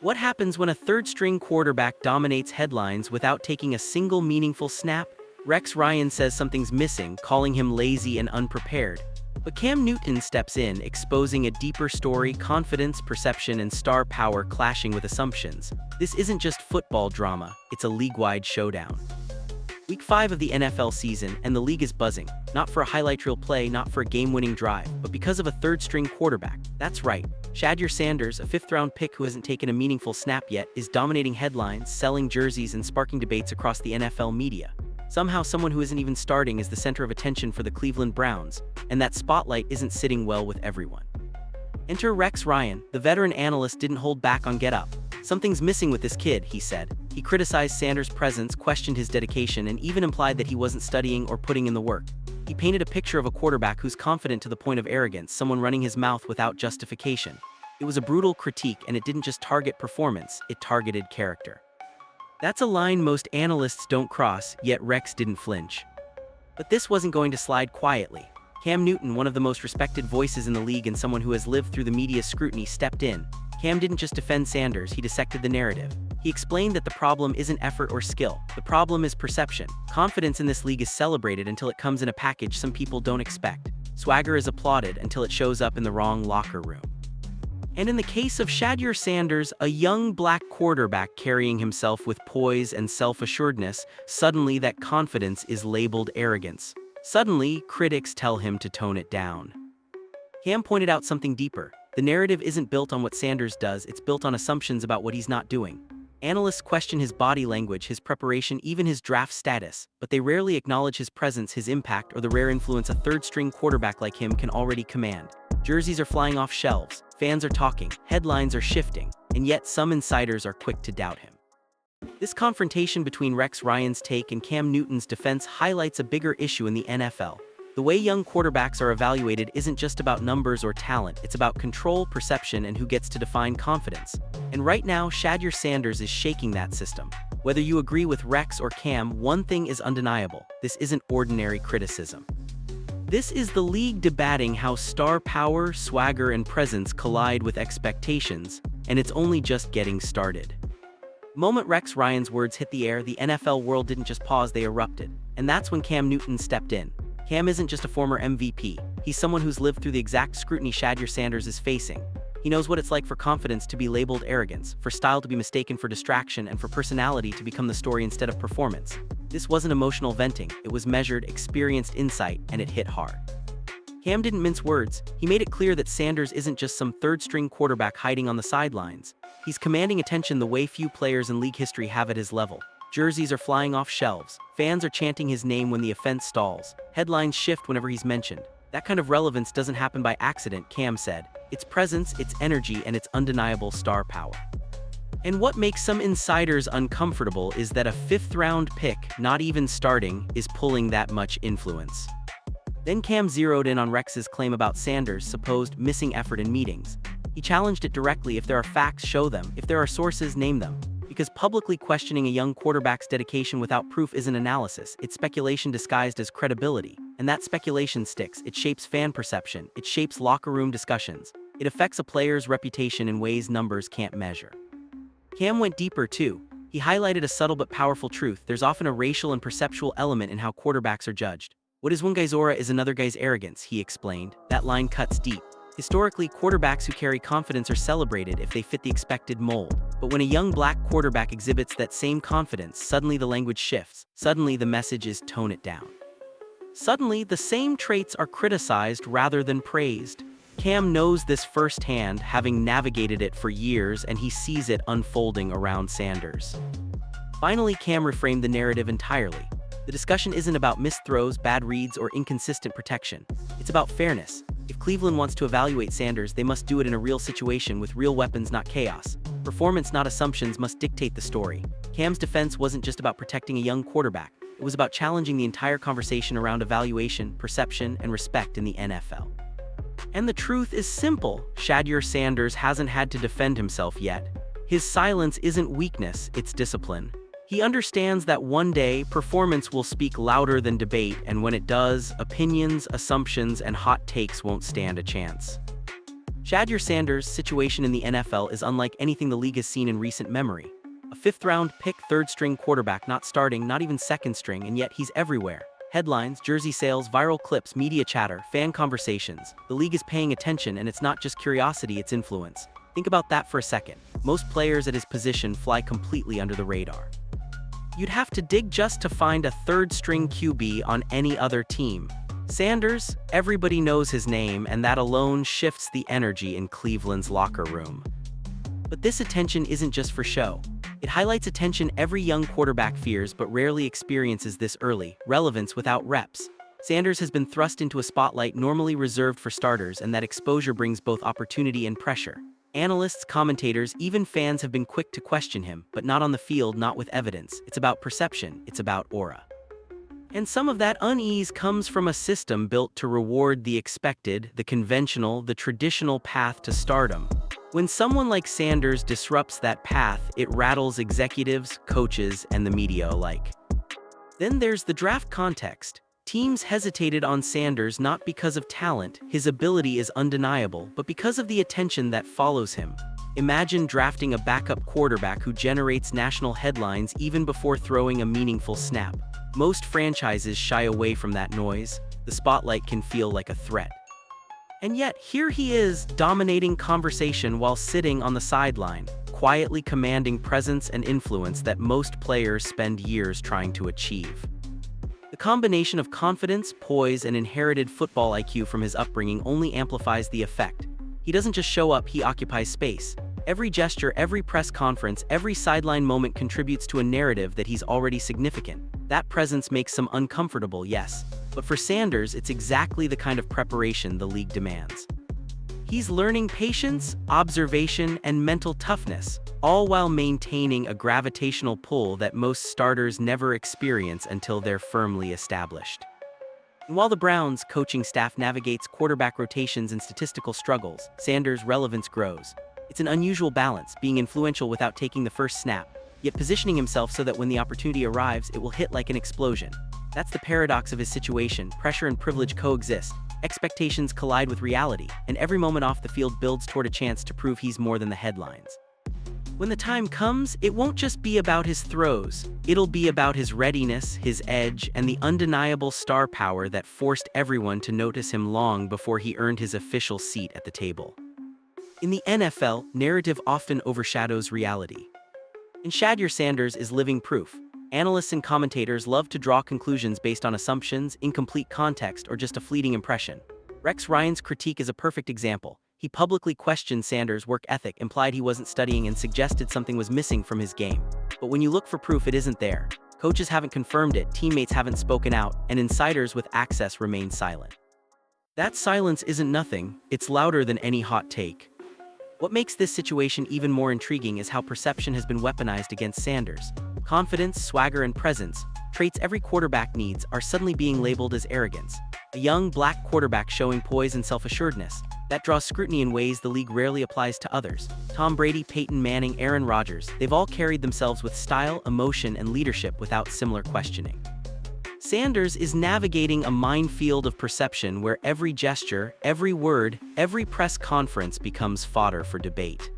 What happens when a third-string quarterback dominates headlines without taking a single meaningful snap? Rex Ryan says something's missing, calling him lazy and unprepared. But Cam Newton steps in, exposing a deeper story: confidence, perception, and star power clashing with assumptions. This isn't just football drama, it's a league-wide showdown. Week 5 of the NFL season, and the league is buzzing. Not for a highlight reel play, not for a game-winning drive, but because of a third-string quarterback. That's right. Shedeur Sanders, a fifth-round pick who hasn't taken a meaningful snap yet, is dominating headlines, selling jerseys, and sparking debates across the NFL media. Somehow, someone who isn't even starting is the center of attention for the Cleveland Browns, and that spotlight isn't sitting well with everyone. Enter Rex Ryan. The veteran analyst didn't hold back on Get Up. "Something's missing with this kid," he said. He criticized Sanders' presence, questioned his dedication, and even implied that he wasn't studying or putting in the work. He painted a picture of a quarterback who's confident to the point of arrogance, someone running his mouth without justification. It was a brutal critique, and it didn't just target performance, it targeted character. That's a line most analysts don't cross, yet Rex didn't flinch. But this wasn't going to slide quietly. Cam Newton, one of the most respected voices in the league and someone who has lived through the media's scrutiny, stepped in. Cam didn't just defend Sanders, he dissected the narrative. He explained that the problem isn't effort or skill. The problem is perception. Confidence in this league is celebrated until it comes in a package some people don't expect. Swagger is applauded until it shows up in the wrong locker room. And in the case of Shedeur Sanders, a young black quarterback carrying himself with poise and self-assuredness, suddenly that confidence is labeled arrogance. Suddenly, critics tell him to tone it down. Cam pointed out something deeper. The narrative isn't built on what Sanders does, it's built on assumptions about what he's not doing. Analysts question his body language, his preparation, even his draft status, but they rarely acknowledge his presence, his impact, or the rare influence a third-string quarterback like him can already command. Jerseys are flying off shelves, fans are talking, headlines are shifting, and yet some insiders are quick to doubt him. This confrontation between Rex Ryan's take and Cam Newton's defense highlights a bigger issue in the NFL. The way young quarterbacks are evaluated isn't just about numbers or talent, it's about control, perception, and who gets to define confidence. And right now, Shedeur Sanders is shaking that system. Whether you agree with Rex or Cam, one thing is undeniable: this isn't ordinary criticism. This is the league debating how star power, swagger, and presence collide with expectations, and it's only just getting started. The moment Rex Ryan's words hit the air, the NFL world didn't just pause, they erupted. And that's when Cam Newton stepped in. Cam isn't just a former MVP, he's someone who's lived through the exact scrutiny Shedeur Sanders is facing. He knows what it's like for confidence to be labeled arrogance, for style to be mistaken for distraction, and for personality to become the story instead of performance. This wasn't emotional venting, it was measured, experienced insight, and it hit hard. Cam didn't mince words. He made it clear that Sanders isn't just some third-string quarterback hiding on the sidelines. He's commanding attention the way few players in league history have at his level. Jerseys are flying off shelves. Fans are chanting his name when the offense stalls. Headlines shift whenever he's mentioned. That kind of relevance doesn't happen by accident, Cam said. It's presence, it's energy, and it's undeniable star power. And what makes some insiders uncomfortable is that a fifth-round pick, not even starting, is pulling that much influence. Then Cam zeroed in on Rex's claim about Sanders' supposed missing effort in meetings. He challenged it directly: if there are facts, show them. If there are sources, name them. Because publicly questioning a young quarterback's dedication without proof isn't analysis, it's speculation disguised as credibility. And that speculation sticks. It shapes fan perception, it shapes locker room discussions, it affects a player's reputation in ways numbers can't measure. Cam went deeper too. He highlighted a subtle but powerful truth: there's often a racial and perceptual element in how quarterbacks are judged. What is one guy's aura is another guy's arrogance, he explained. That line cuts deep. Historically, quarterbacks who carry confidence are celebrated if they fit the expected mold. But when a young black quarterback exhibits that same confidence, suddenly the language shifts. Suddenly the message is tone it down. Suddenly, the same traits are criticized rather than praised. Cam knows this firsthand, having navigated it for years, and he sees it unfolding around Sanders. Finally, Cam reframed the narrative entirely. The discussion isn't about missed throws, bad reads, or inconsistent protection. It's about fairness. If Cleveland wants to evaluate Sanders, they must do it in a real situation with real weapons, not chaos. Performance, not assumptions, must dictate the story. Cam's defense wasn't just about protecting a young quarterback. It was about challenging the entire conversation around evaluation, perception, and respect in the NFL. And the truth is simple: Shedeur Sanders hasn't had to defend himself yet. His silence isn't weakness, it's discipline. He understands that one day, performance will speak louder than debate, and when it does, opinions, assumptions, and hot takes won't stand a chance. Shedeur Sanders' situation in the NFL is unlike anything the league has seen in recent memory. A fifth-round pick, third-string quarterback, not starting, not even second-string, and yet he's everywhere. Headlines, jersey sales, viral clips, media chatter, fan conversations. The league is paying attention, and it's not just curiosity, it's influence. Think about that for a second. Most players at his position fly completely under the radar. You'd have to dig just to find a third-string QB on any other team. Sanders, everybody knows his name, and that alone shifts the energy in Cleveland's locker room. But this attention isn't just for show. It highlights attention every young quarterback fears but rarely experiences this early: relevance without reps. Sanders has been thrust into a spotlight normally reserved for starters, and that exposure brings both opportunity and pressure. Analysts, commentators, even fans have been quick to question him, but not on the field, not with evidence. It's about perception, it's about aura. And some of that unease comes from a system built to reward the expected, the conventional, the traditional path to stardom. When someone like Sanders disrupts that path, it rattles executives, coaches, and the media alike. Then there's the draft context. Teams hesitated on Sanders not because of talent, his ability is undeniable, but because of the attention that follows him. Imagine drafting a backup quarterback who generates national headlines even before throwing a meaningful snap. Most franchises shy away from that noise. The spotlight can feel like a threat. And yet, here he is, dominating conversation while sitting on the sideline, quietly commanding presence and influence that most players spend years trying to achieve. The combination of confidence, poise, and inherited football IQ from his upbringing only amplifies the effect. He doesn't just show up, he occupies space. Every gesture, every press conference, every sideline moment contributes to a narrative that he's already significant. That presence makes some uncomfortable, yes. But for Sanders, it's exactly the kind of preparation the league demands. He's learning patience, observation, and mental toughness, all while maintaining a gravitational pull that most starters never experience until they're firmly established. And while the Browns' coaching staff navigates quarterback rotations and statistical struggles, Sanders' relevance grows. It's an unusual balance, being influential without taking the first snap, yet positioning himself so that when the opportunity arrives, it will hit like an explosion. That's the paradox of his situation. Pressure and privilege coexist, expectations collide with reality, and every moment off the field builds toward a chance to prove he's more than the headlines. When the time comes, it won't just be about his throws. It'll be about his readiness, his edge, and the undeniable star power that forced everyone to notice him long before he earned his official seat at the table. In the NFL, narrative often overshadows reality. And Shedeur Sanders is living proof. Analysts and commentators love to draw conclusions based on assumptions, incomplete context, or just a fleeting impression. Rex Ryan's critique is a perfect example. He publicly questioned Sanders' work ethic, implied he wasn't studying, and suggested something was missing from his game. But when you look for proof, it isn't there. Coaches haven't confirmed it, teammates haven't spoken out, and insiders with access remain silent. That silence isn't nothing, it's louder than any hot take. What makes this situation even more intriguing is how perception has been weaponized against Sanders. Confidence, swagger, and presence, traits every quarterback needs, are suddenly being labeled as arrogance. A young, black quarterback showing poise and self-assuredness. That draws scrutiny in ways the league rarely applies to others. Tom Brady, Peyton Manning, Aaron Rodgers, they've all carried themselves with style, emotion, and leadership without similar questioning. Sanders is navigating a minefield of perception where every gesture, every word, every press conference becomes fodder for debate.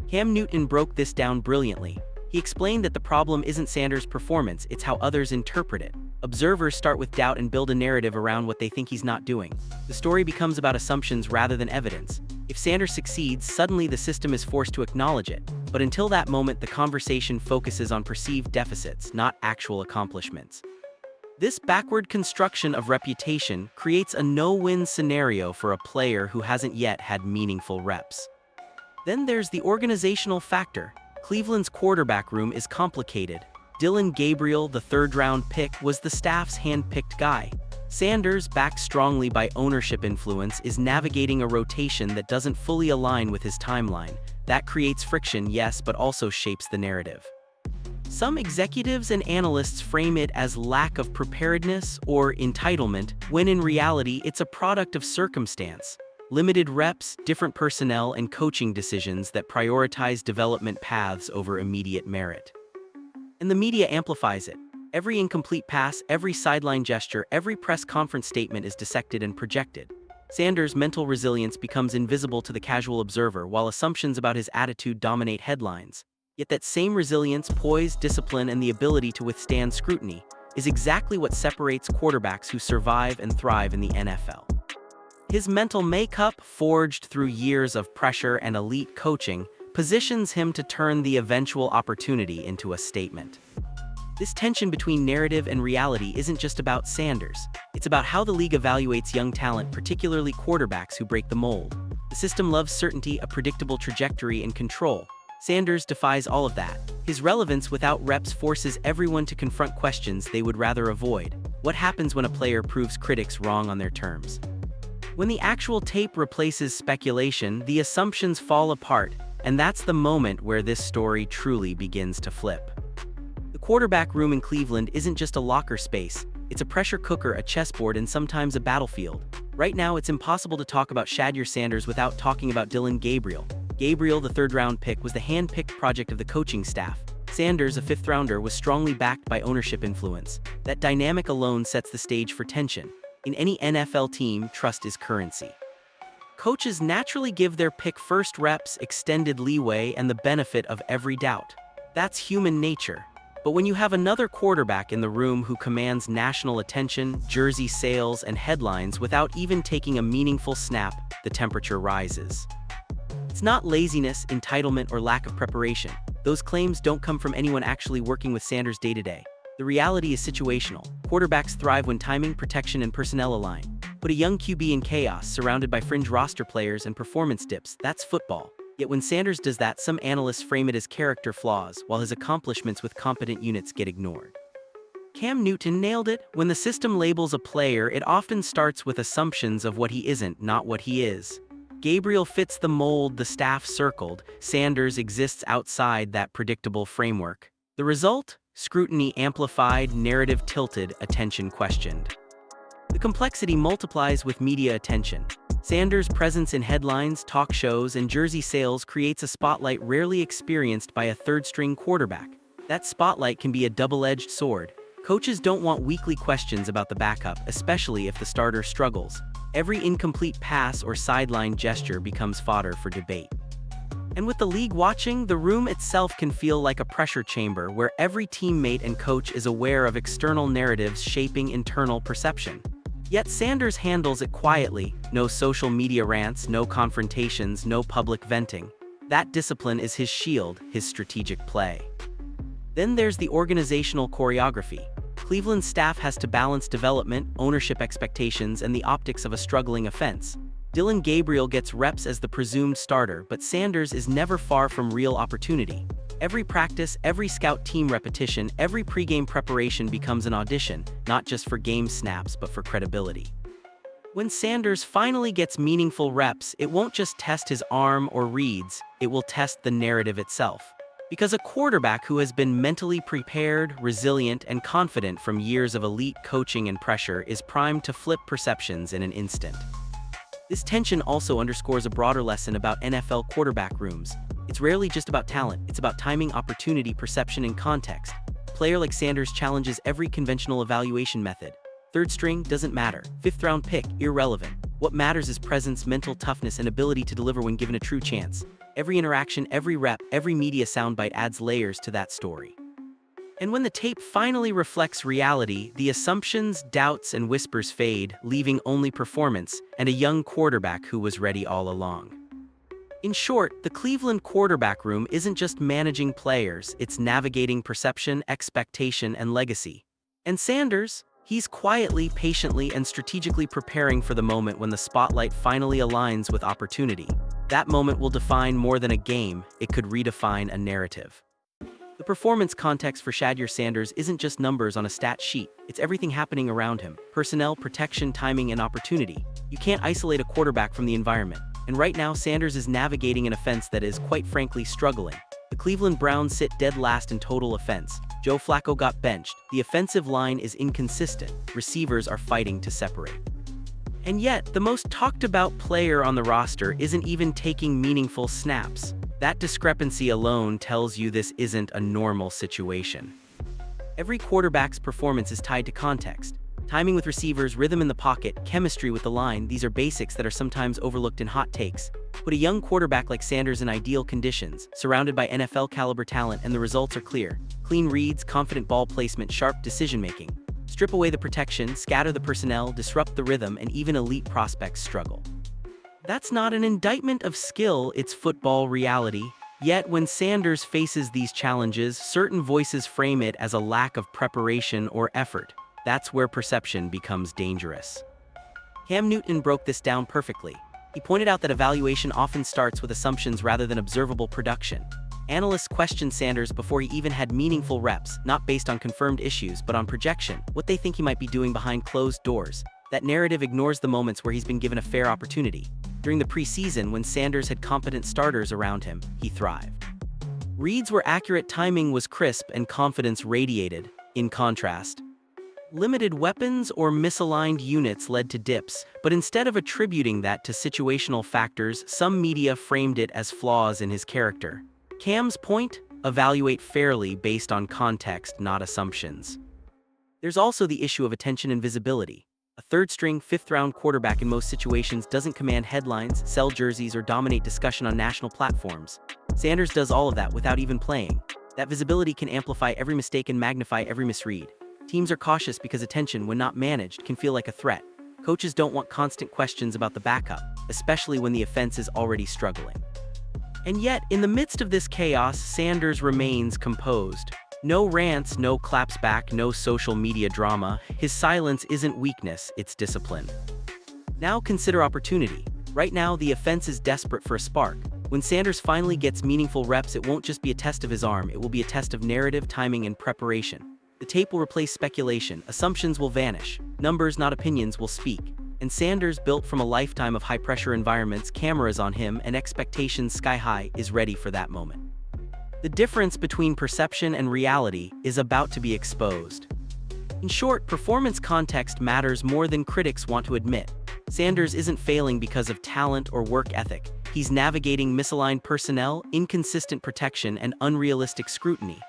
Cam Newton broke this down brilliantly. He explained that the problem isn't Sanders' performance, it's how others interpret it. Observers start with doubt and build a narrative around what they think he's not doing. The story becomes about assumptions rather than evidence. If Sanders succeeds, suddenly the system is forced to acknowledge it. But until that moment, the conversation focuses on perceived deficits, not actual accomplishments. This backward construction of reputation creates a no-win scenario for a player who hasn't yet had meaningful reps. Then there's the organizational factor. Cleveland's quarterback room is complicated. Dillon Gabriel, the third-round pick, was the staff's hand-picked guy. Sanders, backed strongly by ownership influence, is navigating a rotation that doesn't fully align with his timeline. That creates friction, yes, but also shapes the narrative. Some executives and analysts frame it as lack of preparedness or entitlement, when in reality it's a product of circumstance. Limited reps, different personnel, and coaching decisions that prioritize development paths over immediate merit. And the media amplifies it. Every incomplete pass, every sideline gesture, every press conference statement is dissected and projected. Sanders' mental resilience becomes invisible to the casual observer while assumptions about his attitude dominate headlines. Yet that same resilience, poise, discipline, and the ability to withstand scrutiny is exactly what separates quarterbacks who survive and thrive in the NFL. His mental makeup, forged through years of pressure and elite coaching, positions him to turn the eventual opportunity into a statement. This tension between narrative and reality isn't just about Sanders. It's about how the league evaluates young talent, particularly quarterbacks who break the mold. The system loves certainty, a predictable trajectory, and control. Sanders defies all of that. His relevance without reps forces everyone to confront questions they would rather avoid. What happens when a player proves critics wrong on their terms? When the actual tape replaces speculation, the assumptions fall apart, and that's the moment where this story truly begins to flip. The quarterback room in Cleveland isn't just a locker space, it's a pressure cooker, a chessboard, and sometimes a battlefield. Right now, it's impossible to talk about Shedeur Sanders without talking about Dillon Gabriel. Gabriel, the third-round pick, was the hand-picked project of the coaching staff. Sanders, a fifth-rounder, was strongly backed by ownership influence. That dynamic alone sets the stage for tension. In any NFL team, trust is currency. Coaches naturally give their pick first reps, extended leeway, and the benefit of every doubt. That's human nature. But when you have another quarterback in the room who commands national attention, jersey sales, and headlines without even taking a meaningful snap, the temperature rises. It's not laziness, entitlement, or lack of preparation. Those claims don't come from anyone actually working with Sanders day to day. The reality is situational. Quarterbacks thrive when timing, protection, and personnel align. Put a young QB in chaos, surrounded by fringe roster players and performance dips, that's football. Yet when Sanders does that, some analysts frame it as character flaws, while his accomplishments with competent units get ignored. Cam Newton nailed it. When the system labels a player, it often starts with assumptions of what he isn't, not what he is. Gabriel fits the mold the staff circled. Sanders exists outside that predictable framework. The result? Scrutiny amplified, narrative tilted, attention questioned. The complexity multiplies with media attention. Sanders' presence in headlines, talk shows, and jersey sales creates a spotlight rarely experienced by a third-string quarterback. That spotlight can be a double-edged sword. Coaches don't want weekly questions about the backup, especially if the starter struggles. Every incomplete pass or sideline gesture becomes fodder for debate. And with the league watching, the room itself can feel like a pressure chamber where every teammate and coach is aware of external narratives shaping internal perception. Yet Sanders handles it quietly. No social media rants, no confrontations, no public venting. That discipline is his shield, his strategic play. Then there's the organizational choreography. Cleveland's staff has to balance development, ownership expectations, and the optics of a struggling offense. Dillon Gabriel gets reps as the presumed starter, but Sanders is never far from real opportunity. Every practice, every scout team repetition, every pregame preparation becomes an audition, not just for game snaps, but for credibility. When Sanders finally gets meaningful reps, it won't just test his arm or reads, it will test the narrative itself. Because a quarterback who has been mentally prepared, resilient, and confident from years of elite coaching and pressure is primed to flip perceptions in an instant. This tension also underscores a broader lesson about NFL quarterback rooms. It's rarely just about talent, it's about timing, opportunity, perception, and context. A player like Sanders challenges every conventional evaluation method. Third string doesn't matter. Fifth-round pick, irrelevant. What matters is presence, mental toughness, and ability to deliver when given a true chance. Every interaction, every rep, every media soundbite adds layers to that story. And when the tape finally reflects reality, the assumptions, doubts, and whispers fade, leaving only performance and a young quarterback who was ready all along. In short, the Cleveland quarterback room isn't just managing players, it's navigating perception, expectation, and legacy. And Sanders? He's quietly, patiently, and strategically preparing for the moment when the spotlight finally aligns with opportunity. That moment will define more than a game, it could redefine a narrative. The performance context for Shedeur Sanders isn't just numbers on a stat sheet, it's everything happening around him. Personnel, protection, timing, and opportunity. You can't isolate a quarterback from the environment. And right now, Sanders is navigating an offense that is, quite frankly, struggling. The Cleveland Browns sit dead last in total offense. Joe Flacco got benched. The offensive line is inconsistent. Receivers are fighting to separate. And yet, the most talked-about player on the roster isn't even taking meaningful snaps. That discrepancy alone tells you this isn't a normal situation. Every quarterback's performance is tied to context. Timing with receivers, rhythm in the pocket, chemistry with the line, these are basics that are sometimes overlooked in hot takes. Put a young quarterback like Sanders in ideal conditions, surrounded by NFL-caliber talent, and the results are clear. Clean reads, confident ball placement, sharp decision-making. Strip away the protection, scatter the personnel, disrupt the rhythm, and even elite prospects struggle. That's not an indictment of skill, it's football reality. Yet when Sanders faces these challenges, certain voices frame it as a lack of preparation or effort. That's where perception becomes dangerous. Cam Newton broke this down perfectly. He pointed out that evaluation often starts with assumptions rather than observable production. Analysts questioned Sanders before he even had meaningful reps, not based on confirmed issues but on projection, what they think he might be doing behind closed doors. That narrative ignores the moments where he's been given a fair opportunity. During the preseason, when Sanders had competent starters around him, he thrived. Reads were accurate, timing was crisp, and confidence radiated. In contrast, limited weapons or misaligned units led to dips, but instead of attributing that to situational factors, some media framed it as flaws in his character. Cam's point? Evaluate fairly based on context, not assumptions. There's also the issue of attention and visibility. A third-string, fifth-round quarterback in most situations doesn't command headlines, sell jerseys, or dominate discussion on national platforms. Sanders does all of that without even playing. That visibility can amplify every mistake and magnify every misread. Teams are cautious because attention, when not managed, can feel like a threat. Coaches don't want constant questions about the backup, especially when the offense is already struggling. And yet, in the midst of this chaos, Sanders remains composed. No rants, no claps back, no social media drama. His silence isn't weakness, it's discipline. Now consider opportunity. Right now, the offense is desperate for a spark. When Sanders finally gets meaningful reps, it won't just be a test of his arm, it will be a test of narrative, timing, and preparation. The tape will replace speculation, assumptions will vanish, numbers, not opinions, will speak. And Sanders, built from a lifetime of high-pressure environments, cameras on him, and expectations sky-high, is ready for that moment. The difference between perception and reality is about to be exposed. In short, performance context matters more than critics want to admit. Sanders isn't failing because of talent or work ethic. He's navigating misaligned personnel, inconsistent protection, and unrealistic scrutiny.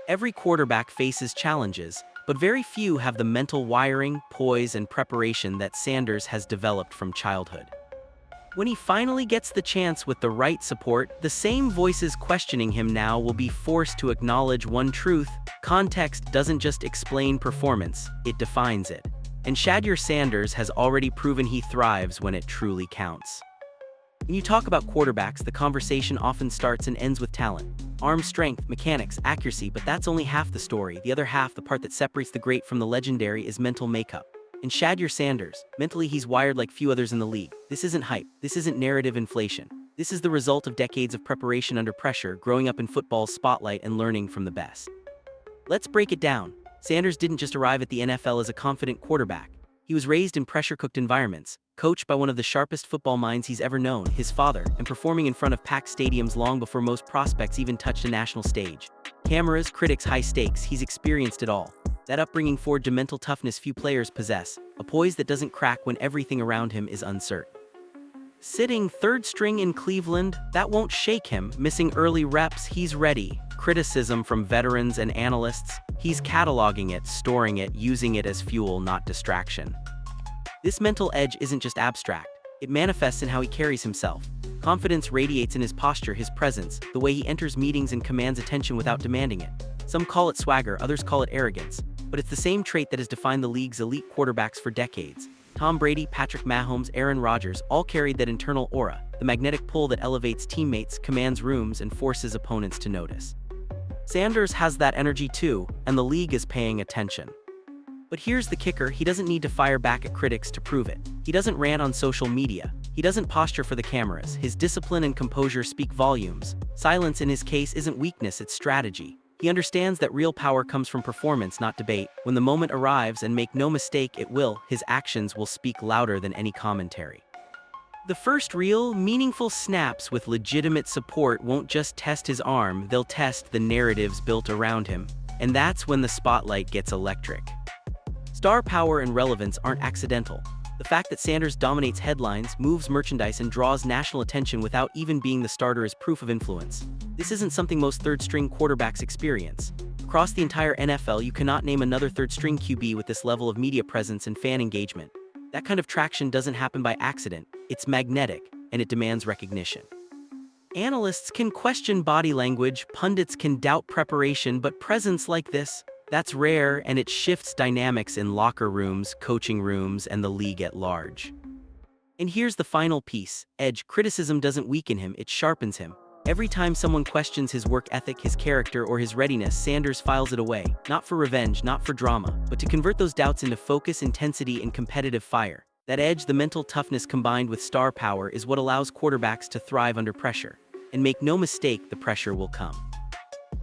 Every quarterback faces challenges, but very few have the mental wiring, poise, and preparation that Sanders has developed from childhood. When he finally gets the chance with the right support, the same voices questioning him now will be forced to acknowledge one truth: context doesn't just explain performance, it defines it. And Shedeur Sanders has already proven he thrives when it truly counts. When you talk about quarterbacks, the conversation often starts and ends with talent. Arm strength, mechanics, accuracy, but that's only half the story. The other half, the part that separates the great from the legendary, is mental makeup. In Shedeur Sanders, mentally he's wired like few others in the league. This isn't hype, this isn't narrative inflation. This is the result of decades of preparation under pressure, growing up in football's spotlight and learning from the best. Let's break it down. Sanders didn't just arrive at the NFL as a confident quarterback. He was raised in pressure-cooked environments, coached by one of the sharpest football minds he's ever known, his father, and performing in front of packed stadiums long before most prospects even touched a national stage. Cameras, critics, high stakes, he's experienced it all. That upbringing forged a mental toughness few players possess, a poise that doesn't crack when everything around him is uncertain. Sitting third string in Cleveland, that won't shake him. Missing early reps, he's ready. Criticism from veterans and analysts, he's cataloging it, storing it, using it as fuel, not distraction. This mental edge isn't just abstract, it manifests in how he carries himself. Confidence radiates in his posture, his presence, the way he enters meetings and commands attention without demanding it. Some call it swagger, others call it arrogance, but it's the same trait that has defined the league's elite quarterbacks for decades. Tom Brady, Patrick Mahomes, Aaron Rodgers all carried that internal aura, the magnetic pull that elevates teammates, commands rooms, and forces opponents to notice. Sanders has that energy too, and the league is paying attention. But here's the kicker: he doesn't need to fire back at critics to prove it. He doesn't rant on social media. He doesn't posture for the cameras. His discipline and composure speak volumes. Silence in his case isn't weakness, it's strategy. He understands that real power comes from performance, not debate. When the moment arrives, and make no mistake, it will, his actions will speak louder than any commentary. The first real, meaningful snaps with legitimate support won't just test his arm, they'll test the narratives built around him. And that's when the spotlight gets electric. Star power and relevance aren't accidental. The fact that Sanders dominates headlines, moves merchandise, and draws national attention without even being the starter is proof of influence. This isn't something most third-string quarterbacks experience. Across the entire NFL, you cannot name another third-string QB with this level of media presence and fan engagement. That kind of traction doesn't happen by accident, it's magnetic, and it demands recognition. Analysts can question body language, pundits can doubt preparation, but presence like this, that's rare, and it shifts dynamics in locker rooms, coaching rooms, and the league at large. And here's the final piece. Edge. Criticism doesn't weaken him, it sharpens him. Every time someone questions his work ethic, his character, or his readiness, Sanders files it away, not for revenge, not for drama, but to convert those doubts into focus, intensity, and competitive fire. That edge, the mental toughness combined with star power, is what allows quarterbacks to thrive under pressure. And make no mistake, the pressure will come.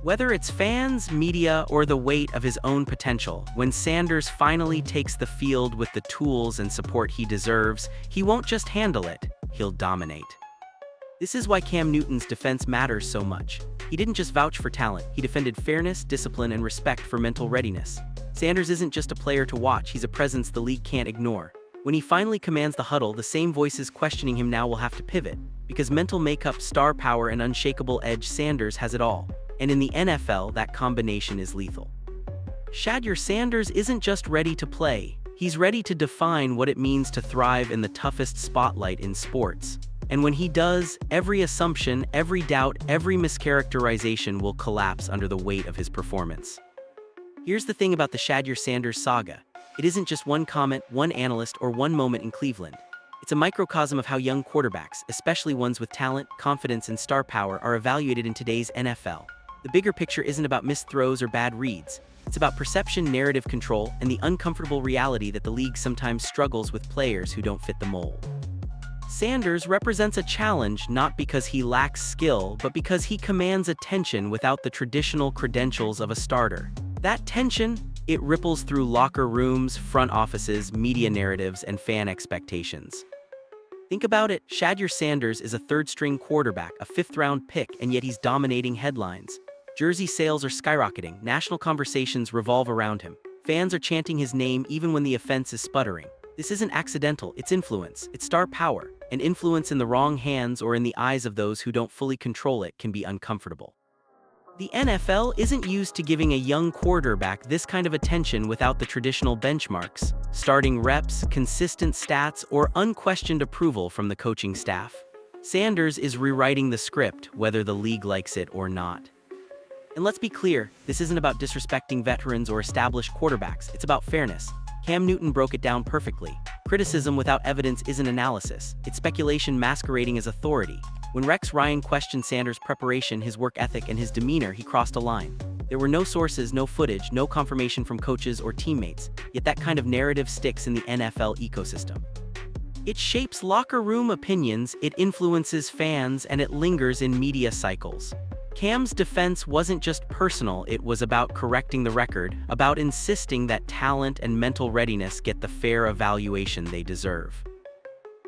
Whether it's fans, media, or the weight of his own potential, when Sanders finally takes the field with the tools and support he deserves, he won't just handle it, he'll dominate. This is why Cam Newton's defense matters so much. He didn't just vouch for talent, he defended fairness, discipline, and respect for mental readiness. Sanders isn't just a player to watch, he's a presence the league can't ignore. When he finally commands the huddle, the same voices questioning him now will have to pivot. Because mental makeup, star power, and unshakable edge, Sanders has it all. And in the NFL, that combination is lethal. Shedeur Sanders isn't just ready to play, he's ready to define what it means to thrive in the toughest spotlight in sports. And when he does, every assumption, every doubt, every mischaracterization will collapse under the weight of his performance. Here's the thing about the Shedeur Sanders saga. It isn't just one comment, one analyst, or one moment in Cleveland. It's a microcosm of how young quarterbacks, especially ones with talent, confidence, and star power, are evaluated in today's NFL. The bigger picture isn't about missed throws or bad reads. It's about perception, narrative control, and the uncomfortable reality that the league sometimes struggles with players who don't fit the mold. Sanders represents a challenge not because he lacks skill, but because he commands attention without the traditional credentials of a starter. That tension, it ripples through locker rooms, front offices, media narratives, and fan expectations. Think about it, Shedeur Sanders is a third-string quarterback, a fifth-round pick, and yet he's dominating headlines. Jersey sales are skyrocketing, national conversations revolve around him. Fans are chanting his name even when the offense is sputtering. This isn't accidental, it's influence, it's star power, and influence in the wrong hands or in the eyes of those who don't fully control it can be uncomfortable. The NFL isn't used to giving a young quarterback this kind of attention without the traditional benchmarks, starting reps, consistent stats, or unquestioned approval from the coaching staff. Sanders is rewriting the script, whether the league likes it or not. And let's be clear, this isn't about disrespecting veterans or established quarterbacks, it's about fairness. Cam Newton broke it down perfectly. Criticism without evidence isn't analysis, it's speculation masquerading as authority. When Rex Ryan questioned Sanders' preparation, his work ethic, and his demeanor, he crossed a line. There were no sources, no footage, no confirmation from coaches or teammates, yet that kind of narrative sticks in the NFL ecosystem. It shapes locker room opinions, it influences fans, and it lingers in media cycles. Cam's defense wasn't just personal, it was about correcting the record, about insisting that talent and mental readiness get the fair evaluation they deserve.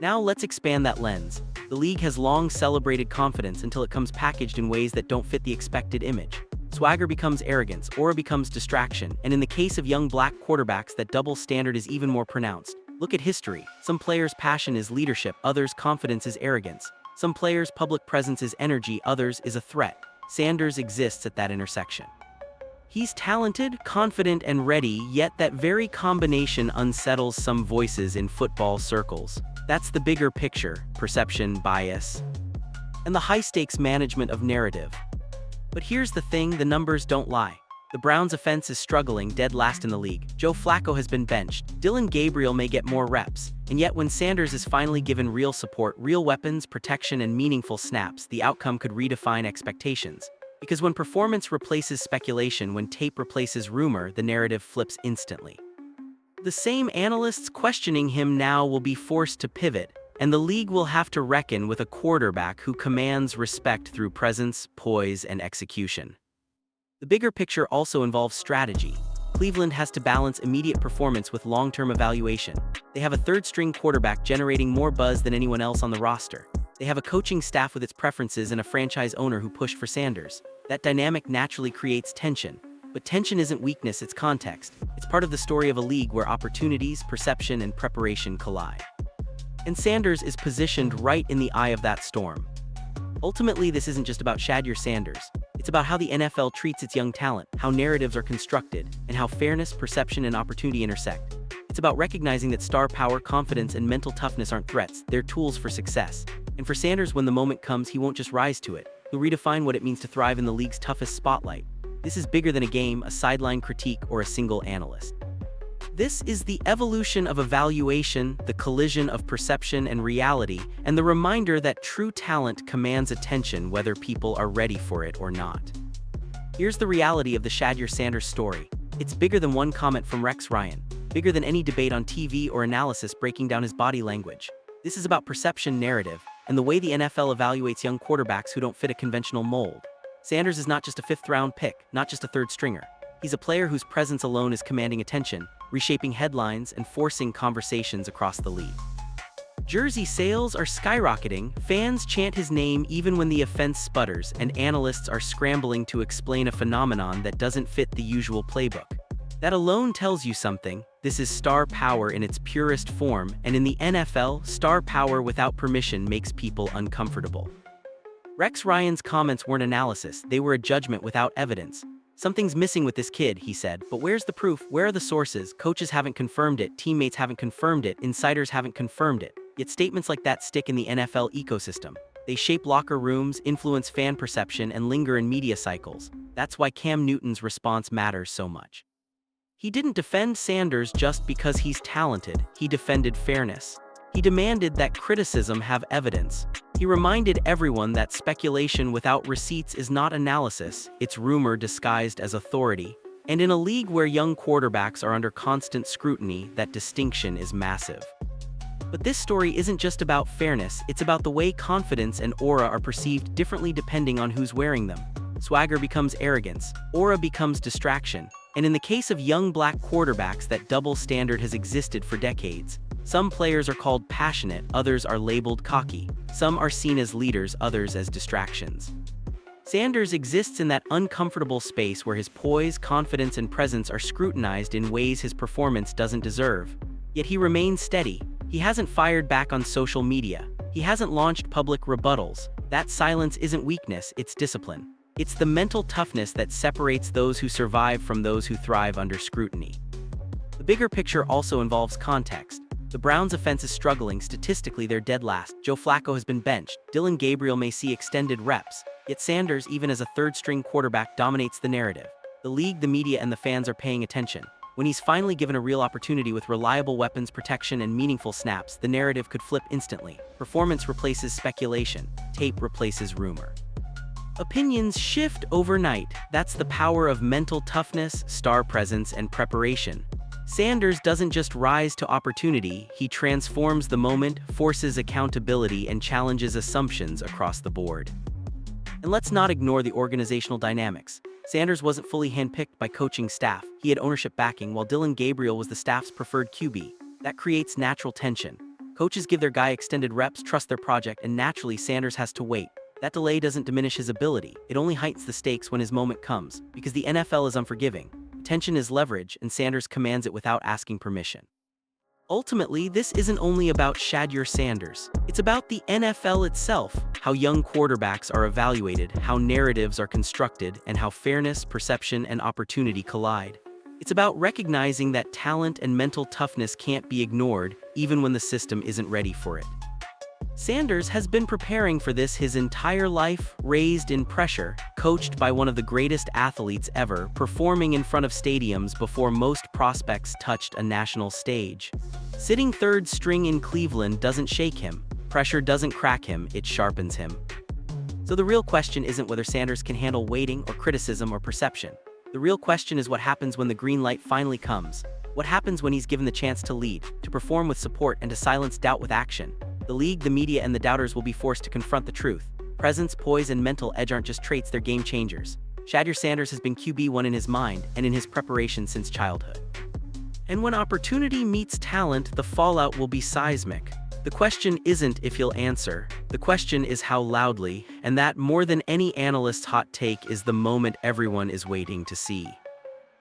Now let's expand that lens. The league has long celebrated confidence until it comes packaged in ways that don't fit the expected image. Swagger becomes arrogance, aura becomes distraction, and in the case of young black quarterbacks, that double standard is even more pronounced. Look at history. Some players' passion is leadership, others' confidence is arrogance. Some players' public presence is energy, others is a threat. Sanders exists at that intersection. He's talented, confident, and ready, yet that very combination unsettles some voices in football circles. That's the bigger picture, perception, bias, and the high-stakes management of narrative. But here's the thing, the numbers don't lie. The Browns' offense is struggling, dead last in the league. Joe Flacco has been benched. Dylan Gabriel may get more reps. And yet when Sanders is finally given real support, real weapons, protection, and meaningful snaps, the outcome could redefine expectations. Because when performance replaces speculation, when tape replaces rumor, the narrative flips instantly. The same analysts questioning him now will be forced to pivot, and the league will have to reckon with a quarterback who commands respect through presence, poise, and execution. The bigger picture also involves strategy. Cleveland has to balance immediate performance with long-term evaluation. They have a third-string quarterback generating more buzz than anyone else on the roster. They have a coaching staff with its preferences and a franchise owner who pushed for Sanders. That dynamic naturally creates tension. But tension isn't weakness, it's context. It's part of the story of a league where opportunities, perception, and preparation collide. And Sanders is positioned right in the eye of that storm. Ultimately, this isn't just about Shedeur Sanders. It's It's about how the NFL treats its young talent, how narratives are constructed, and how fairness, perception, and opportunity intersect. It's about recognizing that star power, confidence, and mental toughness aren't threats, they're tools for success. And for Sanders, when the moment comes, he won't just rise to it. He'll redefine what it means to thrive in the league's toughest spotlight. This is bigger than a game, a sideline critique, or a single analyst. This is the evolution of evaluation, the collision of perception and reality, and the reminder that true talent commands attention whether people are ready for it or not. Here's the reality of the Shedeur Sanders story. It's bigger than one comment from Rex Ryan, bigger than any debate on TV or analysis breaking down his body language. This is about perception, narrative, and the way the NFL evaluates young quarterbacks who don't fit a conventional mold. Sanders is not just a fifth-round pick, not just a third stringer. He's a player whose presence alone is commanding attention, reshaping headlines and forcing conversations across the league. Jersey sales are skyrocketing, fans chant his name even when the offense sputters, and analysts are scrambling to explain a phenomenon that doesn't fit the usual playbook. That alone tells you something. This is star power in its purest form, and in the NFL, star power without permission makes people uncomfortable. Rex Ryan's comments weren't analysis, they were a judgment without evidence. "Something's missing with this kid," he said, "but where's the proof? Where are the sources? Coaches haven't confirmed it, teammates haven't confirmed it, insiders haven't confirmed it." Yet statements like that stick in the NFL ecosystem. They shape locker rooms, influence fan perception, and linger in media cycles. That's why Cam Newton's response matters so much. He didn't defend Sanders just because he's talented, he defended fairness. He demanded that criticism have evidence. He reminded everyone that speculation without receipts is not analysis, it's rumor disguised as authority. And in a league where young quarterbacks are under constant scrutiny, that distinction is massive. But this story isn't just about fairness, it's about the way confidence and aura are perceived differently depending on who's wearing them. Swagger becomes arrogance, aura becomes distraction. And in the case of young black quarterbacks, that double standard has existed for decades. Some players are called passionate, others are labeled cocky. Some are seen as leaders, others as distractions. Sanders exists in that uncomfortable space where his poise, confidence, and presence are scrutinized in ways his performance doesn't deserve. Yet he remains steady. He hasn't fired back on social media. He hasn't launched public rebuttals. That silence isn't weakness, it's discipline. It's the mental toughness that separates those who survive from those who thrive under scrutiny. The bigger picture also involves context. The Browns' offense is struggling, statistically they're dead last. Joe Flacco has been benched. Dillon Gabriel may see extended reps. Yet Sanders, even as a third-string quarterback, dominates the narrative. The league, the media, and the fans are paying attention. When he's finally given a real opportunity with reliable weapons, protection, and meaningful snaps, the narrative could flip instantly. Performance replaces speculation. Tape replaces rumor. Opinions shift overnight. That's the power of mental toughness, star presence, and preparation. Sanders doesn't just rise to opportunity, he transforms the moment, forces accountability, and challenges assumptions across the board. And let's not ignore the organizational dynamics. Sanders wasn't fully handpicked by coaching staff. He had ownership backing, while Dillon Gabriel was the staff's preferred QB. That creates natural tension. Coaches give their guy extended reps, trust their project, and naturally Sanders has to wait. That delay doesn't diminish his ability, it only heightens the stakes when his moment comes, because the NFL is unforgiving. Attention is leverage, and Sanders commands it without asking permission. Ultimately, this isn't only about Shedeur Sanders. It's about the NFL itself, how young quarterbacks are evaluated, how narratives are constructed, and how fairness, perception, and opportunity collide. It's about recognizing that talent and mental toughness can't be ignored, even when the system isn't ready for it. Sanders has been preparing for this his entire life, raised in pressure, coached by one of the greatest athletes ever, performing in front of stadiums before most prospects touched a national stage. Sitting third string in Cleveland doesn't shake him. Pressure doesn't crack him, it sharpens him. So the real question isn't whether Sanders can handle waiting or criticism or perception. The real question is what happens when the green light finally comes. What happens when he's given the chance to lead, to perform with support, and to silence doubt with action? The league, the media, and the doubters will be forced to confront the truth. Presence, poise, and mental edge aren't just traits, they're game changers. Shedeur Sanders has been QB1 in his mind and in his preparation since childhood. And when opportunity meets talent, the fallout will be seismic. The question isn't if he'll answer, the question is how loudly, and that, more than any analyst's hot take, is the moment everyone is waiting to see.